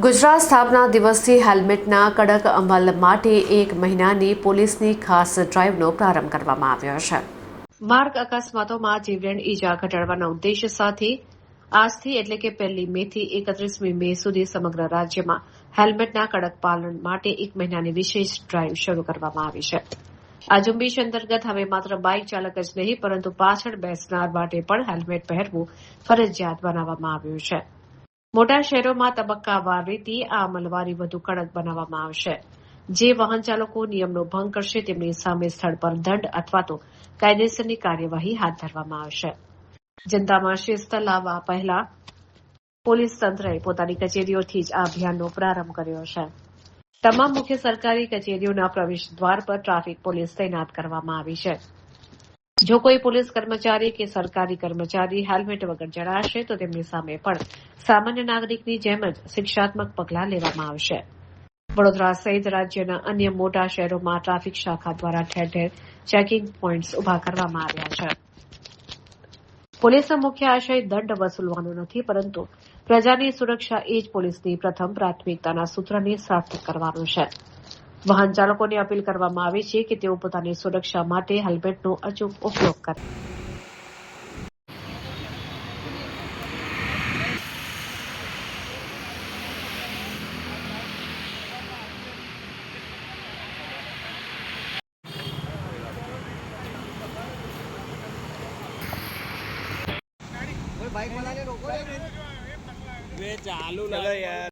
ગુજરાત સ્થાપના દિવસથી હેલ્મેટના કડક અમલ માટે 1 મહિનાની પોલીસની ખાસ ડ્રાઇવનો પ્રારંભ કરવામાં આવ્યો છે. માર્ગ અકસ્માતોમાં જીવલેણ ઈજા ઘટાડવાના ઉદ્દેશ સાથે આજથી એટલે કે 1 મેથી 31 મે સુધી સમગ્ર રાજ્યમાં હેલ્મેટના કડક પાલન માટે 1 મહિનાની વિશેષ ડ્રાઇવ શરૂ કરવામાં આવી છે. આ ઝુંબેશ અંતર્ગત હવે માત્ર બાઇક ચાલક જ નહીં પરંતુ પાછળ બેસનાર માટે પણ હેલ્મેટ પહેરવું ફરજિયાત બનાવવામાં આવ્યું છે. મોટા શહેરોમાં તબક્કાવાર રીતે આ અમલવારી વધુ કડક બનાવવામાં આવશે. જે વાહન ચાલકો નિયમનો ભંગ કરશે તેમની સામે સ્થળ પર દંડ અથવા તો કાયદેસરની કાર્યવાહી હાથ ધરવામાં આવશે. જનતામાં શિસ્ત લાવવા પહેલા પોલીસ તંત્રએ પોતાની કચેરીઓથી જ આ અભિયાનનો પ્રારંભ કર્યો છે. તમામ મુખ્ય સરકારી કચેરીઓના પ્રવેશ દ્વાર પર ટ્રાફિક પોલીસ તૈનાત કરવામાં આવી છે. જો કોઈ પોલીસ કર્મચારી કે સરકારી કર્મચારી હેલ્મેટ વગર જણાશે તો તેમની સામે પણ સામાન્ય નાગરિકની જેમ જ શિક્ષાત્મક પગલાં લેવામાં આવશે. વડોદરા સહિત રાજ્યના અન્ય મોટા શહેરોમાં ટ્રાફિક શાખા દ્વારા ઠેર ઠેર ચેકિંગ પોઇન્ટ્સ ઉભા કરવામાં આવ્યા છે. પોલીસનો મુખ્ય આશય દંડ વસૂલવાનો નથી પરંતુ પ્રજાની સુરક્ષા એ જ પોલીસની પ્રથમ પ્રાથમિકતાના સૂત્રને સાર્થક કરવાનું છે. વાહન ચાલકોને અપીલ કરવામાં આવે છે કે તેઓ પોતાની સુરક્ષા માટે હેલ્મેટનો અચૂક ઉપયોગ કરે. बाइक वाला ने रोको वे चालू चलो यार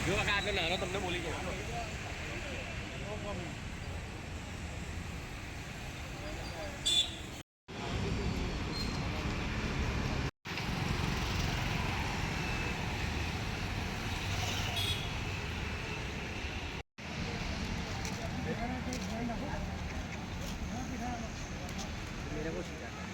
જો આટલો નાનો તમને બોલી ગયો